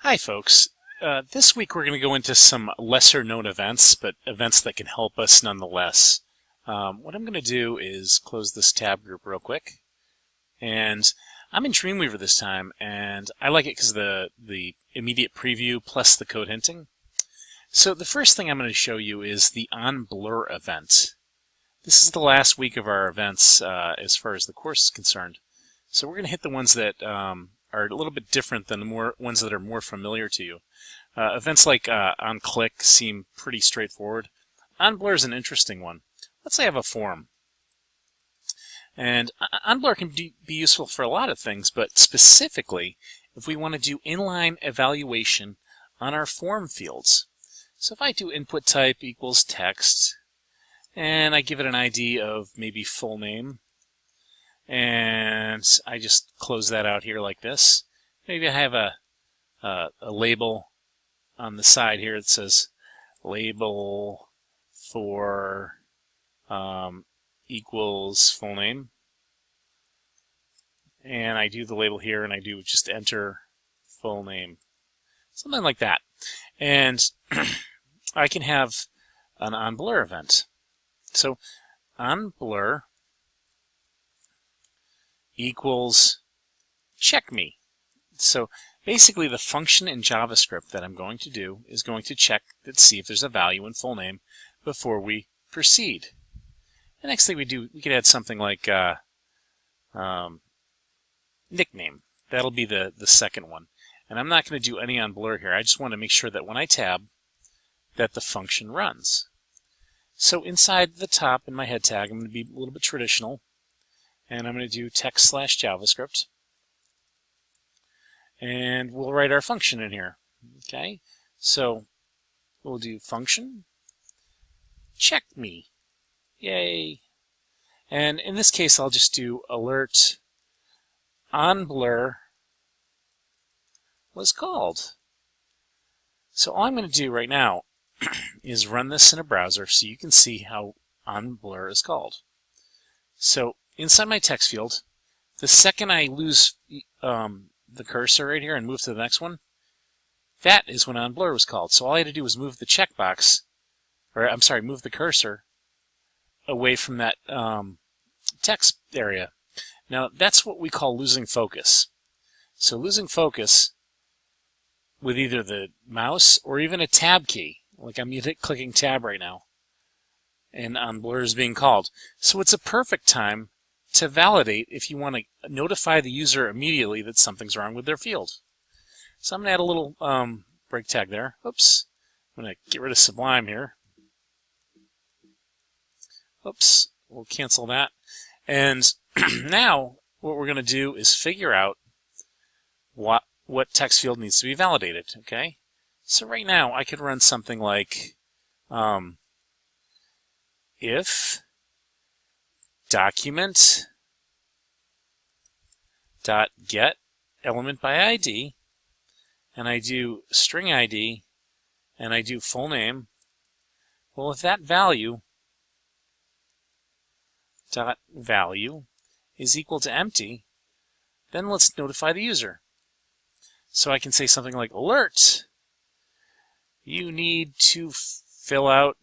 Hi folks. This week we're going to go into some lesser known events, but events that can help us nonetheless. What I'm going to do is close this tab group real quick. And I'm in Dreamweaver this time, and I like it because of the immediate preview plus the code hinting. So the first thing I'm going to show you is the onBlur event. This is the last week of our events as far as the course is concerned. So we're going to hit the ones that are a little bit different than the ones that are more familiar to you. Events like onClick seem pretty straightforward. onBlur is an interesting one. Let's say I have a form. And onBlur can be useful for a lot of things, but specifically if we want to do inline evaluation on our form fields. So if I do input type equals text, and I give it an ID of maybe full name, and I just close that out here like this. Maybe I have a label on the side here that says label for equals full name. And I do the label here, and I do just enter full name. Something like that. And I can have an onBlur event. So onBlur equals check me. So basically the function in JavaScript that I'm going to do is going to check to see if there's a value in full name before we proceed. The next thing we do, we could add something like nickname. That'll be the second one. And I'm not going to do any onBlur here. I just want to make sure that when I tab, that the function runs. So inside the top in my head tag, I'm going to be a little bit traditional. And I'm going to do text/JavaScript. And we'll write our function in here. Okay? So we'll do function check me. Yay. And in this case, I'll just do alert onBlur was called. So all I'm going to do right now is run this in a browser so you can see how onBlur is called. So inside my text field, the second I lose the cursor right here and move to the next one, that is when onBlur was called. So all I had to do was move the checkbox, or I'm sorry, move the cursor away from that text area. Now that's what we call losing focus. So losing focus with either the mouse or even a tab key, like I'm clicking tab right now, and onBlur is being called. So it's a perfect time to validate if you want to notify the user immediately that something's wrong with their field. So I'm going to add a little break tag there. Oops. I'm going to get rid of Sublime here. Oops. We'll cancel that. And now what we're going to do is figure out what text field needs to be validated. Okay? So right now I could run something like if document dot get element by ID, and I do string ID, and I do full name. Well, if that value dot value is equal to empty, then let's notify the user. So I can say something like alert, you need to fill out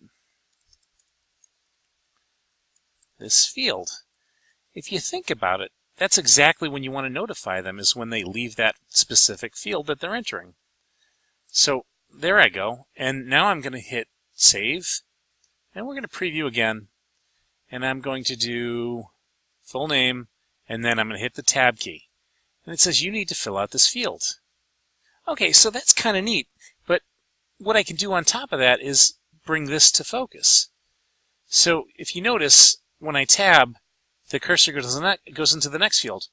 this field. If you think about it, that's exactly when you want to notify them, is when they leave that specific field that they're entering. So there I go. And now I'm going to hit save, and we're going to preview again. And I'm going to do full name, and then I'm going to hit the tab key. And it says you need to fill out this field. Okay, so that's kind of neat. But what I can do on top of that is bring this to focus. So if you notice, when I tab, the cursor goes into the next field.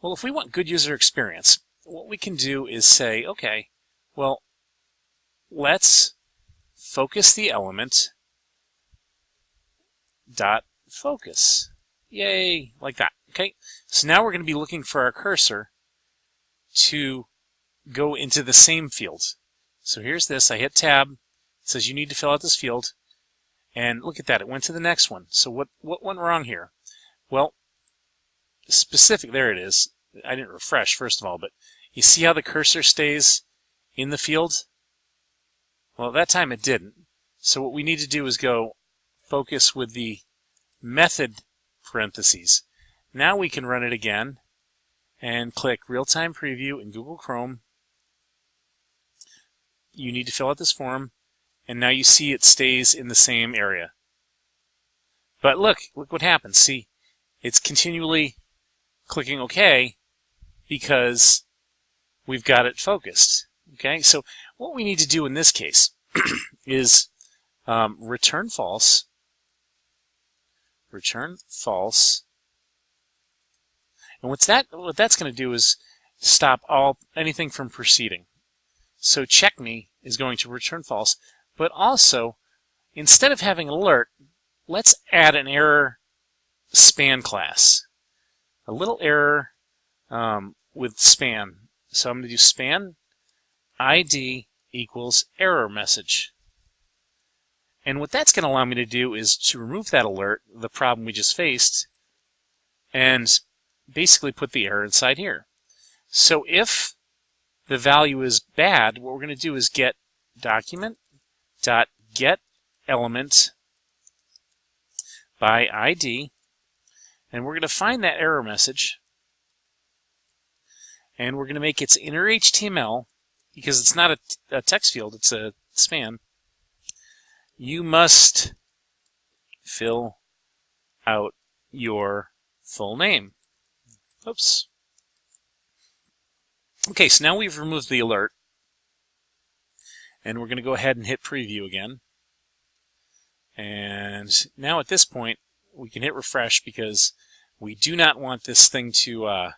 Well, if we want good user experience, what we can do is say, okay, well, let's focus the element dot focus. Yay, like that. Okay, so now we're going to be looking for our cursor to go into the same field. So here's this. I hit tab. It says you need to fill out this field. And look at that, it went to the next one. So what went wrong here? Well, there it is. I didn't refresh, first of all, but you see how the cursor stays in the field? Well, that time it didn't. So what we need to do is go focus with the method parentheses. Now we can run it again and click Real-Time Preview in Google Chrome. You need to fill out this form, and now you see it stays in the same area. But look what happens. See, it's continually clicking OK because we've got it focused. Okay, so what we need to do in this case is return false, and what that's going to do is stop anything from proceeding. So check me is going to return false, but also instead of having an alert, let's add an ErrorSpan class, a little error with span. So I'm going to do span ID equals error message. And what that's going to allow me to do is to remove that alert, the problem we just faced, and basically put the error inside here. So if the value is bad, what we're going to do is get document.getElement by ID, and we're going to find that error message, and we're going to make its inner HTML, because it's not a text field, it's a span. You must fill out your full name. Oops. Okay, so now we've removed the alert, and we're going to go ahead and hit preview again. And now at this point, we can hit refresh because we do not want this thing to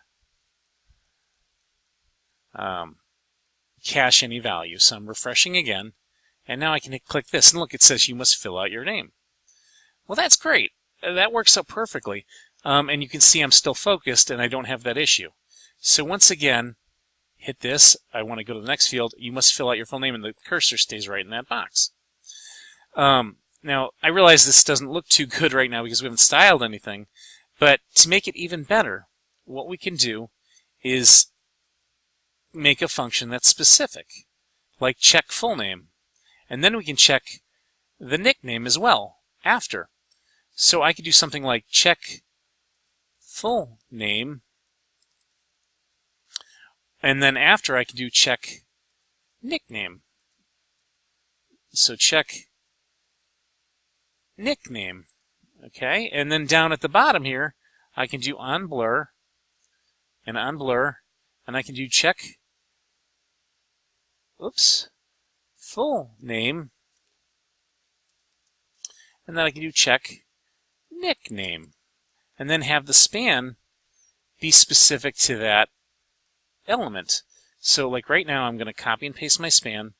cache any value. So I'm refreshing again, and now I can click this, and look, it says you must fill out your name. Well, that's great. That works out perfectly. And you can see I'm still focused, and I don't have that issue. So once again, hit this. I want to go to the next field. You must fill out your full name, and the cursor stays right in that box. Now, I realize this doesn't look too good right now because we haven't styled anything, but to make it even better, what we can do is make a function that's specific, like check full name. And then we can check the nickname as well after. So I could do something like check full name, and then after I can do check nickname. So check nickname. Okay, and then down at the bottom here, I can do onBlur, and I can do check full name, and then I can do check nickname, and then have the span be specific to that element. So like right now, I'm going to copy and paste my span,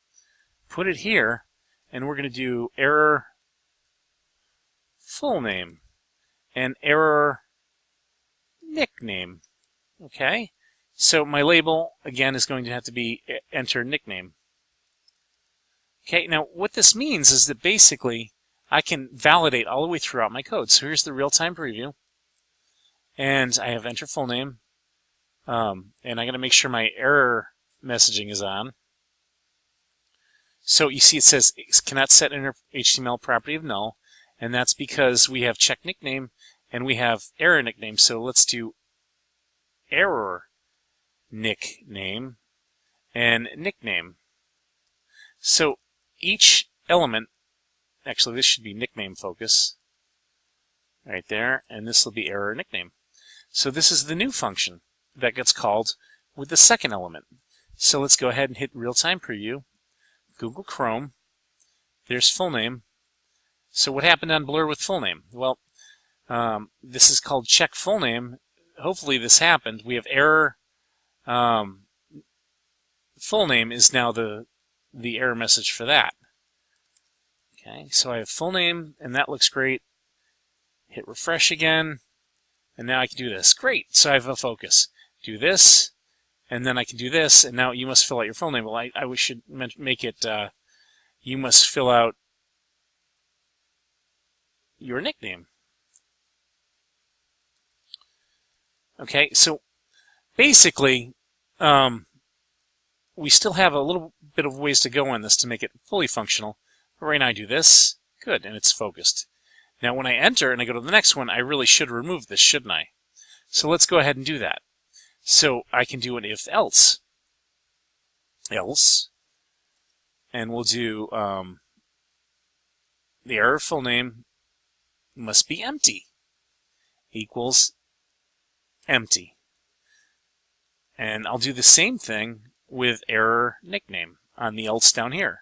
put it here, and we're going to do error full name and error nickname. Okay, so my label again is going to have to be enter nickname. Okay, now what this means is that basically I can validate all the way throughout my code. So here's the real-time preview, and I have enter full name, and I'm going to make sure my error messaging is on. So you see it says cannot set inner HTML property of null, and that's because we have check nickname and we have error nickname. So let's do error nickname and nickname. So each element, actually this should be nickname focus right there, and this will be error nickname. So this is the new function that gets called with the second element. So let's go ahead and hit real-time preview, Google Chrome, there's full name. So what happened on Blur with full name? Well, this is called check full name. Hopefully this happened. We have error full name is now the error message for that. Okay, so I have full name, and that looks great. Hit refresh again, and now I can do this. Great, so I have a focus. Do this, and then I can do this, and now you must fill out your full name. Well, I should make it you must fill out your nickname. Okay, so basically, we still have a little bit of ways to go on this to make it fully functional. But right now I do this, good, and it's focused. Now when I enter and I go to the next one, I really should remove this, shouldn't I? So let's go ahead and do that. So I can do an if-else. Else. And we'll do the error full name must be empty equals empty. And I'll do the same thing with error nickname on the else down here.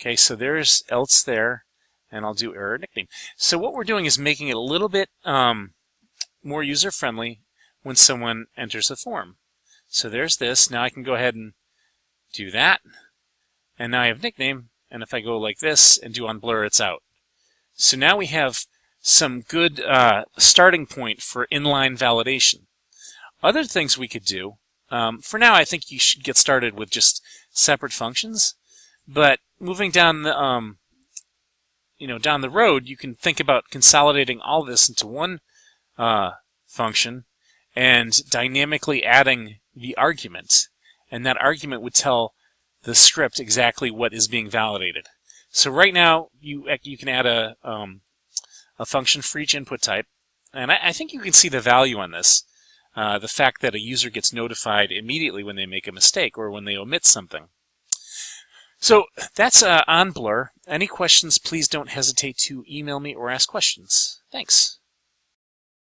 Okay, so there's else there, and I'll do error nickname. So what we're doing is making it a little bit more user-friendly when someone enters the form. So there's this. Now I can go ahead and do that. And now I have nickname, and if I go like this and do onBlur, it's out. So now we have some good starting point for inline validation. Other things we could do, for now I think you should get started with just separate functions, but moving down the down the road, you can think about consolidating all this into one function and dynamically adding the argument, and that argument would tell the script exactly what is being validated. So right now you can add a function for each input type, and I think you can see the value on this. The fact that a user gets notified immediately when they make a mistake or when they omit something. So that's onBlur. Any questions, please don't hesitate to email me or ask questions. Thanks.